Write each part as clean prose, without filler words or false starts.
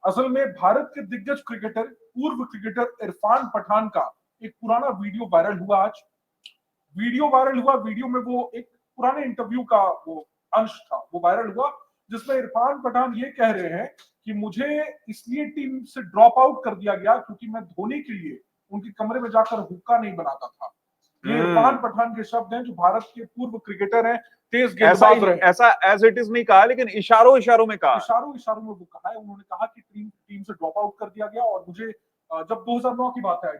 असल में भारत के दिग्गज क्रिकेटर, पूर्व क्रिकेटर इरफान पठान का एक पुराना वीडियो वायरल हुआ आज। वीडियो में वो एक पुराने इंटरव्यू का वो अंश था, वो वायरल हुआ, जिसमें इरफान पठान ये कह रहे हैं कि मुझे इसलिए टीम से ड्रॉप आउट कर दिया गया क्योंकि मैं धोनी के लिए उनके कमरे में जाकर हुक्का नहीं बनाता था। ये इरफान पठान के शब्द हैं, जो भारत के पूर्व क्रिकेटर हैं, तेज गेंदबाज रहे। ऐसा एज इट इज नहीं कहा, लेकिन इशारों में कहा, इशारों में वो कहा है। उन्होंने कहा कि टीम से ड्रॉप आउट कर दिया गया, और मुझे जब 2009 की बात है,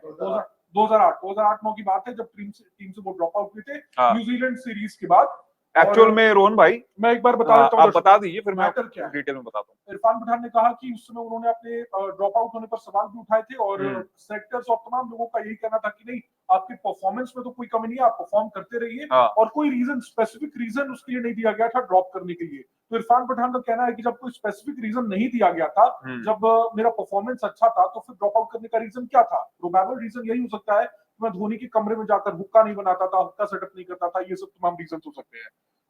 2008-9 की बात है, जब टीम से वो ड्रॉप आउट हुए थे न्यूजीलैंड सीरीज के बाद। एक्चुअल में रोहन भाई, मैं एक बार बता देता हूं, आप बता दीजिए, फिर मैं क्या डिटेल में बताता हूं। इरफान पठान ने कहा कि उस समय उन्होंने अपने ड्रॉप आउट होने पर सवाल भी उठाए थे, और सेलेक्टर्स और तमाम लोगों का यही कहना था कि नहीं, आपके परफॉर्मेंस में तो कोई कमी नहीं है, आप परफॉर्म करते रहिए, और कोई स्पेसिफिक रीजन उसके लिए नहीं दिया गया था ड्रॉप करने के लिए। तो इरफान पठान का कहना है कि जब कोई स्पेसिफिक रीजन नहीं दिया गया था, जब मेरा परफॉर्मेंस अच्छा था, तो फिर ड्रॉप आउट करने का रीजन क्या था? प्रोबेबल रीजन यही हो सकता है कि मैं धोनी के कमरे में जाकर हुक्का नहीं बनाता था, हुक्का सेटअप नहीं करता था, ये सब तमाम रीजन हो सकते हैं।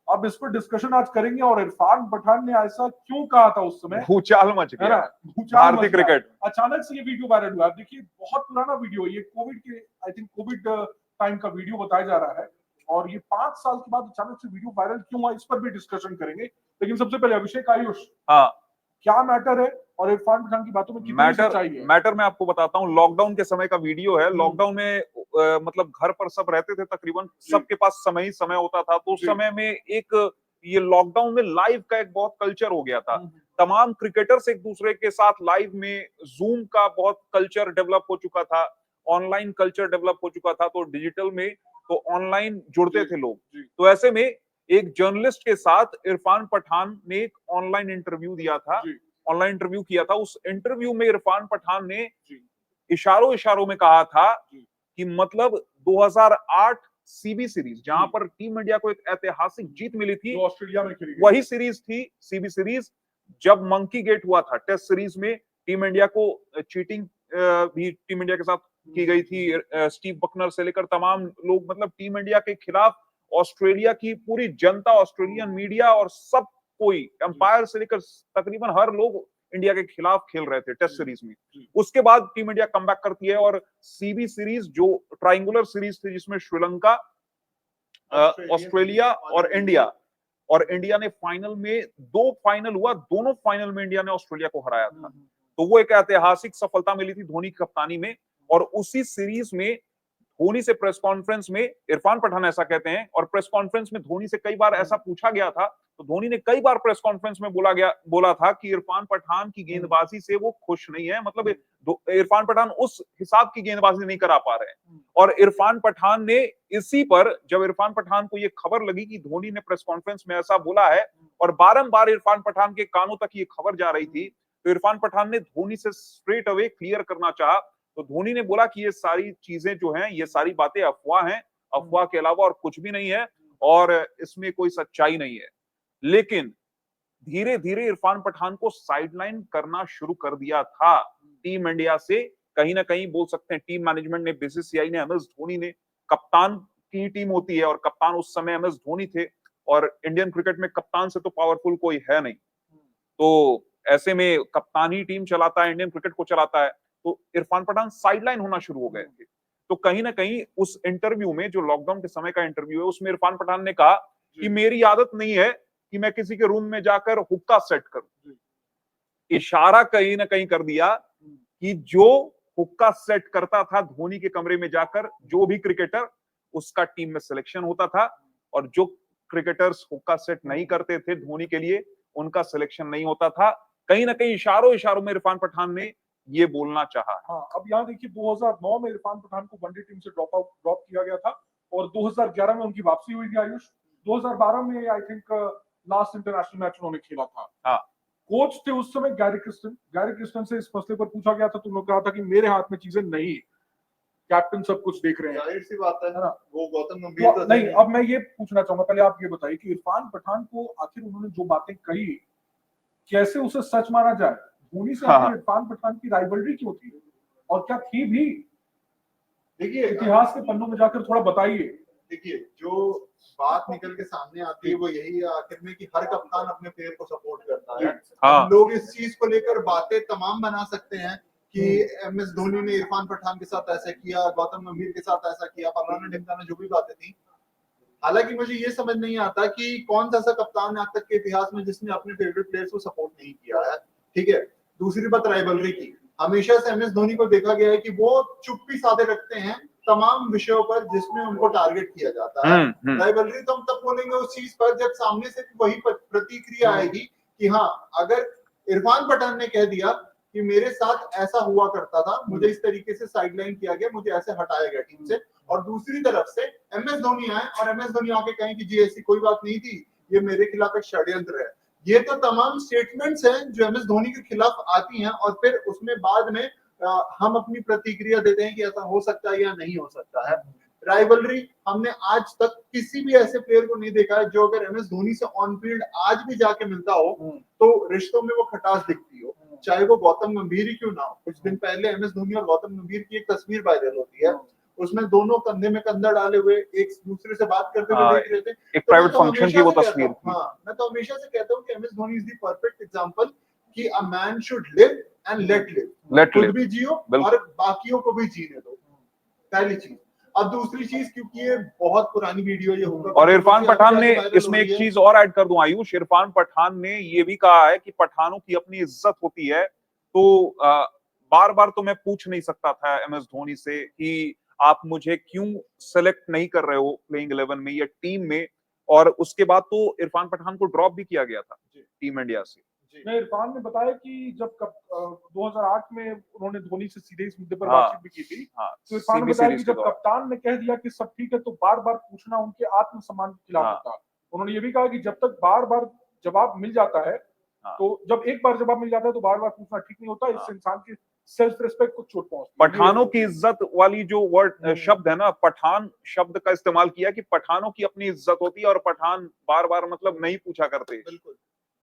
अब इस पर डिस्कशन आज करेंगे, और इरफान पठान ने ऐसा क्यों कहा था उस समय, भूचाल मच गया भारतीय क्रिकेट। अचानक से ये वीडियो वायरल हुआ। देखिए, बहुत पुराना वीडियो, ये कोविड टाइम का वीडियो बताया जा रहा है, और ये 5 साल के बाद अचानक से वीडियो वायरल क्यों हुआ, इस पर भी डिस्कशन करेंगे। लेकिन सबसे पहले अभिषेक, आयुष, क्या मैटर है, और इरफान पठान की बातों में कितनी सच्चाई है? मैटर मैं आपको बताता हूँ। लॉकडाउन के समय का वीडियो है। लॉकडाउन में मतलब घर पर सब रहते थे, तकरीबन सबके पास समय ही समय होता था। तो उस समय में एक ये लॉकडाउन में लाइव का एक बहुत कल्चर हो गया था। तमाम क्रिकेटर्स एक दूसरे के साथ लाइव में, जूम का बहुत कल्चर डेवलप हो चुका था, ऑनलाइन कल्चर डेवलप हो चुका था। तो डिजिटल में तो ऑनलाइन जुड़ते थे लोग। तो ऐसे में एक जर्नलिस्ट के साथ इरफान पठान ने एक ऑनलाइन इंटरव्यू दिया था, ऑनलाइन इंटरव्यू किया था। उस इंटरव्यू में इरफान पठान ने इशारों में कहा था कि मतलब 2008 सीबी सीरीज, जहां पर टीम इंडिया को एक ऐतिहासिक जीत मिली थी, ऑस्ट्रेलिया में खेली, वही सीरीज थी सीबी सीरीज। जब मंकी गेट हुआ था टेस्ट सीरीज में, टीम इंडिया को चीटिंग भी टीम इंडिया के साथ की गई थी। स्टीव बकनर से लेकर तमाम लोग, मतलब टीम इंडिया के खिलाफ ऑस्ट्रेलिया की पूरी जनता, ऑस्ट्रेलियन मीडिया और सब कोई, अंपायर से लेकर तकरीबन हर लोग इंडिया के खिलाफ खेल रहे थे टेस्ट सीरीज में। उसके बाद टीम इंडिया कमबैक करती है, और सीबी सीरीज जो ट्रायंगुलर सीरीज थी, जिसमें श्रीलंका, ऑस्ट्रेलिया और इंडिया ने फाइनल में, 2 फाइनल हुआ, दोनों फाइनल में इंडिया ने ऑस्ट्रेलिया को हराया था। तो वो एक ऐतिहासिक सफलता मिली थी धोनी की कप्तानी में। और उसी सीरीज में धोनी से प्रेस कॉन्फ्रेंस में इरफान पठान ऐसा कहते हैं, और प्रेस कॉन्फ्रेंस में धोनी से कई बार ऐसा पूछा गया था, तो धोनी ने कई बार प्रेस कॉन्फ्रेंस में बोला था कि इरफान पठान की गेंदबाजी से वो खुश नहीं है, मतलब इरफान पठान उस हिसाब की गेंदबाजी नहीं करा पा रहे हैं। और इरफान पठान ने इसी पर, जब इरफान पठान को ये खबर लगी कि धोनी ने प्रेस कॉन्फ्रेंस में ऐसा बोला है, और बारंबार इरफान पठान के कानों तक ये खबर जा रही थी, तो इरफान पठान ने धोनी से स्ट्रेट अवे क्लियर करना चाहा। तो धोनी ने बोला कि ये सारी चीजें जो हैं, ये सारी बातें अफवाह हैं, अफवाह के अलावा और कुछ भी नहीं है, और इसमें कोई सच्चाई नहीं है। लेकिन धीरे धीरे इरफान पठान को साइडलाइन करना शुरू कर दिया था टीम इंडिया से। कहीं ना कहीं बोल सकते हैं टीम मैनेजमेंट ने, बीसीसीआई ने, एमएस धोनी ने, कप्तान की टीम होती है, और कप्तान उस समय एमएस धोनी थे, और इंडियन क्रिकेट में कप्तान से तो पावरफुल कोई है नहीं। तो ऐसे में कप्तान ही टीम चलाता है, इंडियन क्रिकेट को चलाता है। तो इरफान पठान साइडलाइन होना शुरू हो गए थे। तो कहीं ना कहीं उस इंटरव्यू में, जो लॉकडाउन के समय का इंटरव्यू है, उसमें इरफान पठान ने कहा कि मेरी आदत नहीं है कि मैं किसी के रूम में जाकर हुक्का सेट करूं। इशारा कहीं ना कहीं कर दिया कि जो हुक्का सेट करता था धोनी के कमरे में जाकर, जो भी क्रिकेटर, उसका टीम में सिलेक्शन होता था, और जो क्रिकेटर्स हुक्का सेट नहीं करते थे धोनी के लिए, उनका सिलेक्शन नहीं होता था। कहीं ना कहीं इशारों में इरफान पठान ने ये बोलना चाहा। हाँ, अब यहाँ देखिए, 2009 में इरफान पठान को वनडे टीम से ड्रॉप किया गया था, और 2011 में उनकी वापसी हुई थी। आयुष, 2012 में I think last international match उन्होंने खेला था। कोच थे उस समय गैरी क्रिस्टन से इस मसले पर पूछा गया था, तो उन्होंने कहा था कि मेरे हाथ में चीजें नहीं, कैप्टन सब कुछ देख रहे हैं। जाहिर सी बात है ना, वो गौतम तो गंभीर नहीं, अब मैं ये पूछना चाहूंगा, पहले आप ये बताइए कि इरफान पठान को आखिर उन्होंने जो बातें कही, कैसे उसे सच माना जाए? धोनी से आखिर इरफान पठान की राइवलरी क्यों थी, और क्या थी भी? देखिए, इतिहास के पन्नों में जाकर थोड़ा बताइए। देखिए जो बात निकल के सामने आती है वो यही है आखिर में कि हर कप्तान अपने प्लेयर को सपोर्ट करता है। हाँ। लोग इस चीज को लेकर बातें तमाम बना सकते हैं कि MS धोनी ने इरफान पठान के साथ ऐसा किया, गौतम गंभीर के साथ ऐसा किया, फलाना ढिमकाना, जो भी बातें थी। हालांकि मुझे ये समझ नहीं आता कि कौन सा ऐसा कप्तान आज तक के इतिहास में जिसने अपने फेवरेट प्लेयर्स को सपोर्ट नहीं किया है। ठीक है, दूसरी बात राइवलरी की, हमेशा से MS धोनी को देखा गया है कि वो चुप्पी साधे रखते हैं तमाम विषयों पर जिसमें उनको टारगेट किया जाता है। राइवलरी तो हम तब बोलेंगे उस चीज पर जब सामने से वही प्रतिक्रिया आएगी कि हाँ, अगर इरफान पठान ने कह दिया कि मेरे साथ ऐसा हुआ करता था, मुझे इस तरीके से साइडलाइन किया गया, मुझे ऐसे हटाया गया टीम से, और दूसरी तरफ से MS धोनी आए और MS धोनी आके कहें कि जी ऐसी कोई बात नहीं थी, ये मेरे खिलाफ एक षड्यंत्र है। ये तो तमाम स्टेटमेंट्स हैं जो MS धोनी के खिलाफ आती हैं और फिर उसमें बाद में हम अपनी प्रतिक्रिया देते हैं कि ऐसा हो सकता है या नहीं हो सकता है। राइवलरी हमने आज तक किसी भी ऐसे प्लेयर को नहीं देखा है जो अगर MS धोनी से ऑन फील्ड आज भी जाके मिलता हो तो रिश्तों में वो खटास दिखती हो, चाहे वो गौतम गंभीर ही क्यों ना हो। कुछ दिन पहले MS धोनी और गौतम गंभीर की एक तस्वीर वायरल होती है, उसमें दोनों कंधे में कंधा डाले हुए एक दूसरे से बात करते हुए देख रहे थे। एक प्राइवेट फंक्शन की वो तस्वीर थी। हाँ, मैं तो हमेशा से कहता हूँ कि MS Dhoni is the perfect example कि a man should live and let live, खुद भी जियो और बाकियों को भी जीने दो, पहली चीज। अब दूसरी चीज, क्योंकि ये बहुत पुरानी वीडियो ये होगा, और इरफान पठान ने इसमें एक चीज और ऐड कर दूं आयुष, इरफान पठान ने ये भी कहा है कि पठानों की अपनी इज्जत होती है, तो बार बार तो मैं पूछ नहीं सकता था MS धोनी से कि आप मुझे क्यों सेलेक्ट नहीं कर रहे हो प्लेइंग 11 में या टीम में, और उसके बाद तो इरफान पठान को ड्रॉप भी किया गया था टीम इंडिया से। मैं इरफान ने बताया कि जब 2008 में उन्होंने धोनी से सीधे इस मुद्दे पर बातचीत भी की थी, तो इरफान ने बताया कि जब कप्तान ने कह दिया कि सब ठीक है तो बार बार पूछना उनके आत्मसम्मान के खिलाफ होता। उन्होंने ये भी कहा कि जब तक बार बार जवाब मिल जाता है, तो जब एक बार जवाब मिल जाता है तो बार बार पूछना ठीक नहीं होता, इससे इंसान की सेल्फ रिस्पेक्ट को चोट पहुंचती है। पठानों की इज्जत वाली जो वर्ड शब्द है ना, पठान शब्द का इस्तेमाल किया कि पठानों की अपनी इज्जत होती है और पठान बार बार मतलब नहीं पूछा करते।